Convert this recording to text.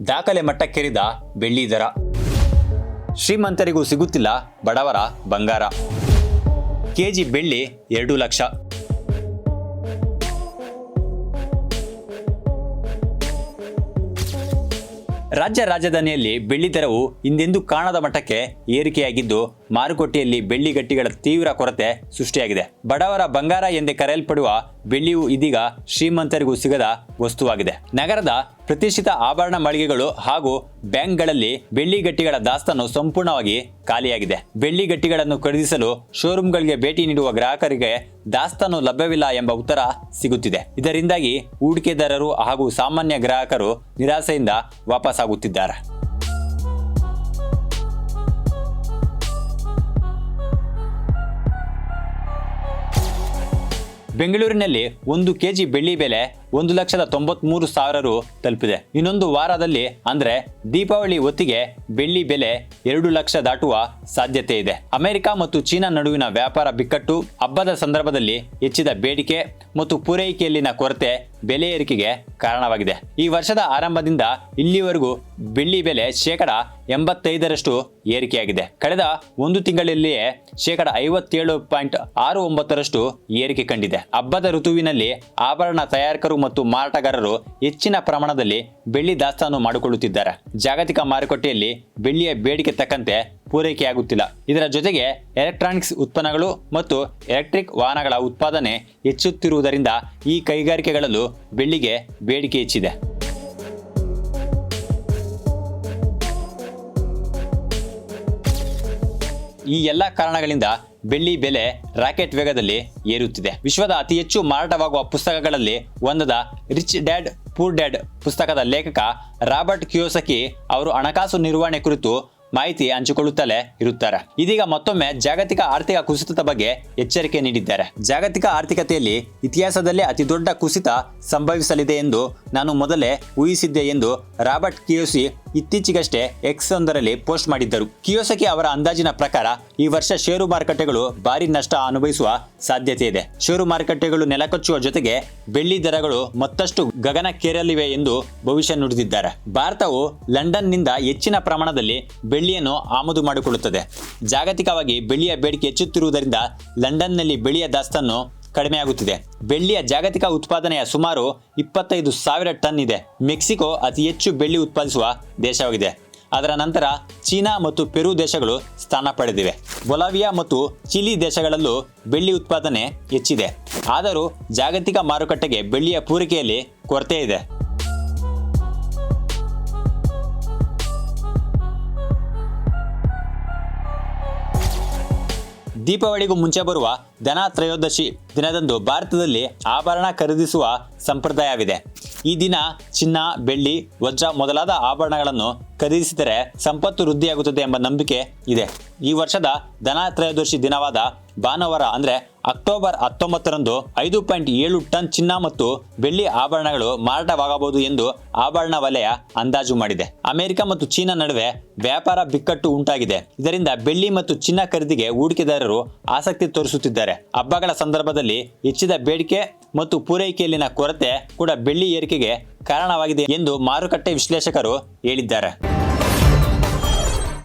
ದಾಖಲೆ ಮಟ್ಟಕ್ಕೇರಿದ ಬೆಳ್ಳಿ ದರ. ಶ್ರೀಮಂತರಿಗೂ ಸಿಗುತ್ತಿಲ್ಲ ಬಡವರ ಬಂಗಾರ. ಕೆಜಿ ಬೆಳ್ಳಿ 2 ಲಕ್ಷ. ರಾಜ್ಯ ರಾಜಧಾನಿಯಲ್ಲಿ ಬೆಳ್ಳಿ ದರವು ಹಿಂದೆಂದೂ ಕಾಣದ ಮಟ್ಟಕ್ಕೆ ಏರಿಕೆಯಾಗಿದ್ದು, ಮಾರುಕಟ್ಟೆಯಲ್ಲಿ ಬೆಳ್ಳಿ ಗಟ್ಟಿಗಳ ತೀವ್ರ ಕೊರತೆ ಸೃಷ್ಟಿಯಾಗಿದೆ. ಬಡವರ ಬಂಗಾರ ಎಂದೇ ಕರೆಯಲ್ಪಡುವ ಬೆಳ್ಳಿಯು ಇದೀಗ ಶ್ರೀಮಂತರಿಗೂ ಸಿಗದ ವಸ್ತುವಾಗಿದೆ. ನಗರದ ಪ್ರತಿಷ್ಠಿತ ಆಭರಣ ಮಳಿಗೆಗಳು ಹಾಗೂ ಬ್ಯಾಂಕ್ಗಳಲ್ಲಿ ಬೆಳ್ಳಿ ಗಟ್ಟಿಗಳ ದಾಸ್ತಾನು ಸಂಪೂರ್ಣವಾಗಿ ಖಾಲಿಯಾಗಿದೆ. ಬೆಳ್ಳಿ ಗಟ್ಟಿಗಳನ್ನು ಖರೀದಿಸಲು ಶೋರೂಮ್ಗಳಿಗೆ ಭೇಟಿ ನೀಡುವ ಗ್ರಾಹಕರಿಗೆ ದಾಸ್ತಾನು ಲಭ್ಯವಿಲ್ಲ ಎಂಬ ಉತ್ತರ ಸಿಗುತ್ತಿದೆ. ಇದರಿಂದಾಗಿ ಹೂಡಿಕೆದಾರರು ಹಾಗೂ ಸಾಮಾನ್ಯ ಗ್ರಾಹಕರು ನಿರಾಸೆಯಿಂದ ವಾಪಸ್ಸಾಗುತ್ತಿದ್ದಾರೆ. ಬೆಂಗಳೂರಿನಲ್ಲಿ 1 ಕೆಜಿ ಬೆಳ್ಳಿ ಬೆಲೆ 1,93,000 ರು ತಲುಪಿದೆ. ಇನ್ನೊಂದು ವಾರದಲ್ಲಿ ಅಂದ್ರೆ ದೀಪಾವಳಿ ಹೊತ್ತಿಗೆ ಬೆಳ್ಳಿ ಬೆಲೆ 2 ಲಕ್ಷ ದಾಟುವ ಸಾಧ್ಯತೆ ಇದೆ. ಅಮೆರಿಕ ಮತ್ತು ಚೀನಾ ನಡುವಿನ ವ್ಯಾಪಾರ ಬಿಕ್ಕಟ್ಟು, ಹಬ್ಬದ ಸಂದರ್ಭದಲ್ಲಿ ಹೆಚ್ಚಿದ ಬೇಡಿಕೆ ಮತ್ತು ಪೂರೈಕೆಯಲ್ಲಿನ ಕೊರತೆ ಬೆಲೆ ಏರಿಕೆಗೆ ಕಾರಣವಾಗಿದೆ. ಈ ವರ್ಷದ ಆರಂಭದಿಂದ ಇಲ್ಲಿವರೆಗೂ ಬೆಳ್ಳಿ ಬೆಲೆ 85% ಏರಿಕೆಯಾಗಿದೆ. ಕಳೆದ ಒಂದು ತಿಂಗಳಲ್ಲಿಯೇ 57.69% ಏರಿಕೆ ಕಂಡಿದೆ. ಹಬ್ಬದ ಋತುವಿನಲ್ಲಿ ಆಭರಣ ತಯಾರಕರು ಮತ್ತು ಮಾರಾಟಗಾರರು ಹೆಚ್ಚಿನ ಪ್ರಮಾಣದಲ್ಲಿ ಬೆಳ್ಳಿ ದಾಸ್ತಾನು ಮಾಡಿಕೊಳ್ಳುತ್ತಿದ್ದಾರೆ. ಜಾಗತಿಕ ಮಾರುಕಟ್ಟೆಯಲ್ಲಿ ಬೆಳ್ಳಿಯ ಬೇಡಿಕೆ ತಕ್ಕಂತೆ ಪೂರೈಕೆಯಾಗುತ್ತಿಲ್ಲ. ಇದರ ಜೊತೆಗೆ ಎಲೆಕ್ಟ್ರಾನಿಕ್ಸ್ ಉತ್ಪನ್ನಗಳು ಮತ್ತು ಎಲೆಕ್ಟ್ರಿಕ್ ವಾಹನಗಳ ಉತ್ಪಾದನೆ ಹೆಚ್ಚುತ್ತಿರುವುದರಿಂದ ಈ ಕೈಗಾರಿಕೆಗಳಲ್ಲೂ ಬೆಳ್ಳಿಗೆ ಬೇಡಿಕೆ ಹೆಚ್ಚಿದೆ. ಈ ಎಲ್ಲ ಕಾರಣಗಳಿಂದ ಬೆಳ್ಳಿ ಬೆಲೆ ರಾಕೆಟ್ ವೇಗದಲ್ಲಿ ಏರುತ್ತಿದೆ. ವಿಶ್ವದ ಅತಿ ಹೆಚ್ಚು ಮಾರಾಟವಾಗುವ ಪುಸ್ತಕಗಳಲ್ಲಿ ಒಂದಾದ ರಿಚ್ ಡ್ಯಾಡ್ ಪೂರ್ ಡ್ಯಾಡ್ ಪುಸ್ತಕದ ಲೇಖಕ ರಾಬರ್ಟ್ ಕಿಯೋಸಕಿ ಅವರು ಹಣಕಾಸು ನಿರ್ವಹಣೆ ಕುರಿತು ಮಾಹಿತಿ ಹಂಚಿಕೊಳ್ಳುತ್ತಲೇ ಇರುತ್ತಾರೆ. ಇದೀಗ ಮತ್ತೊಮ್ಮೆ ಜಾಗತಿಕ ಆರ್ಥಿಕ ಕುಸಿತದ ಬಗ್ಗೆ ಎಚ್ಚರಿಕೆ ನೀಡಿದ್ದಾರೆ. ಜಾಗತಿಕ ಆರ್ಥಿಕತೆಯಲ್ಲಿ ಇತಿಹಾಸದಲ್ಲೇ ಅತಿ ದೊಡ್ಡ ಕುಸಿತ ಸಂಭವಿಸಲಿದೆ ಎಂದು ನಾನು ಮೊದಲೇ ಊಹಿಸಿದ್ದೆ ಎಂದು ರಾಬರ್ಟ್ ಕಿಯೋಸಿ ಇತ್ತೀಚೆಗಷ್ಟೇ ಎಕ್ಸ್ ಒಂದರಲ್ಲಿ ಪೋಸ್ಟ್ ಮಾಡಿದ್ದರು. ಕಿಯೋಸಕಿ ಅವರ ಅಂದಾಜಿನ ಪ್ರಕಾರ ಈ ವರ್ಷ ಷೇರು ಮಾರುಕಟ್ಟೆಗಳು ಭಾರಿ ನಷ್ಟ ಅನುಭವಿಸುವ ಸಾಧ್ಯತೆ ಇದೆ. ಷೇರು ಮಾರುಕಟ್ಟೆಗಳು ನೆಲಕಚ್ಚುವ ಜೊತೆಗೆ ಬೆಳ್ಳಿ ದರಗಳು ಮತ್ತಷ್ಟು ಗಗನಕ್ಕೇರಲಿವೆ ಎಂದು ಭವಿಷ್ಯ ನುಡಿದಿದ್ದಾರೆ. ಭಾರತವು ಲಂಡನ್ನಿಂದ ಹೆಚ್ಚಿನ ಪ್ರಮಾಣದಲ್ಲಿ ಬೆಳ್ಳಿಯನ್ನು ಆಮದು ಮಾಡಿಕೊಳ್ಳುತ್ತದೆ. ಜಾಗತಿಕವಾಗಿ ಬೆಳ್ಳಿಯ ಬೇಡಿಕೆ ಹೆಚ್ಚುತ್ತಿರುವುದರಿಂದ ಲಂಡನ್ನಲ್ಲಿ ಬೆಳ್ಳಿಯ ದಾಸ್ತಾನು ಕಡಿಮೆಯಾಗುತ್ತಿದೆ. ಬೆಳ್ಳಿಯ ಜಾಗತಿಕ ಉತ್ಪಾದನೆಯ ಸುಮಾರು 25,000 ಟನ್ ಇದೆ. ಮೆಕ್ಸಿಕೋ ಅತಿ ಹೆಚ್ಚು ಬೆಳ್ಳಿ ಉತ್ಪಾದಿಸುವ ದೇಶವಾಗಿದೆ. ಅದರ ನಂತರ ಚೀನಾ ಮತ್ತು ಪೆರು ದೇಶಗಳು ಸ್ಥಾನ ಪಡೆದಿವೆ. ಬೊಲಾವಿಯಾ ಮತ್ತು ಚಿಲಿ ದೇಶಗಳಲ್ಲೂ ಬೆಳ್ಳಿ ಉತ್ಪಾದನೆ ಹೆಚ್ಚಿದೆ. ಆದರೂ ಜಾಗತಿಕ ಮಾರುಕಟ್ಟೆಗೆ ಬೆಳ್ಳಿಯ ಪೂರೈಕೆಯಲ್ಲಿ ಕೊರತೆ ಇದೆ. ದೀಪಾವಳಿಗೂ ಮುಂಚೆ ಬರುವ ಧನ ತ್ರಯೋದಶಿ ದಿನದಂದು ಭಾರತದಲ್ಲಿ ಆಭರಣ ಖರೀದಿಸುವ ಸಂಪ್ರದಾಯವಿದೆ. ಈ ದಿನ ಚಿನ್ನ, ಬೆಳ್ಳಿ, ವಜ್ರ ಮೊದಲಾದ ಆಭರಣಗಳನ್ನು ಖರೀದಿಸಿದರೆ ಸಂಪತ್ತು ವೃದ್ಧಿಯಾಗುತ್ತದೆ ಎಂಬ ನಂಬಿಕೆ ಇದೆ. ಈ ವರ್ಷದ ಧನ ತ್ರಯೋದಶಿ ದಿನವಾದ ಭಾನುವಾರ ಅಂದ್ರೆ ಅಕ್ಟೋಬರ್ 19ರಂದು 5.7 ಟನ್ ಚಿನ್ನ ಮತ್ತು ಬೆಳ್ಳಿ ಆಭರಣಗಳು ಮಾರಾಟವಾಗಬಹುದು ಎಂದು ಆಭರಣ ವಲಯ ಅಂದಾಜು ಮಾಡಿದೆ. ಅಮೆರಿಕ ಮತ್ತು ಚೀನಾ ನಡುವೆ ವ್ಯಾಪಾರ ಬಿಕ್ಕಟ್ಟು ಉಂಟಾಗಿದೆ. ಇದರಿಂದ ಬೆಳ್ಳಿ ಮತ್ತು ಚಿನ್ನ ಖರೀದಿಗೆ ಹೂಡಿಕೆದಾರರು ಆಸಕ್ತಿ ತೋರಿಸುತ್ತಿದ್ದಾರೆ. ಹಬ್ಬಗಳ ಸಂದರ್ಭದಲ್ಲಿ ಹೆಚ್ಚಿದ ಬೇಡಿಕೆ ಮತ್ತು ಪೂರೈಕೆಯಲ್ಲಿನ ಕೊರತೆ ಕೂಡ ಬೆಳ್ಳಿ ಏರಿಕೆಗೆ ಕಾರಣವಾಗಿದೆ ಎಂದು ಮಾರುಕಟ್ಟೆ ವಿಶ್ಲೇಷಕರು ಹೇಳಿದ್ದಾರೆ.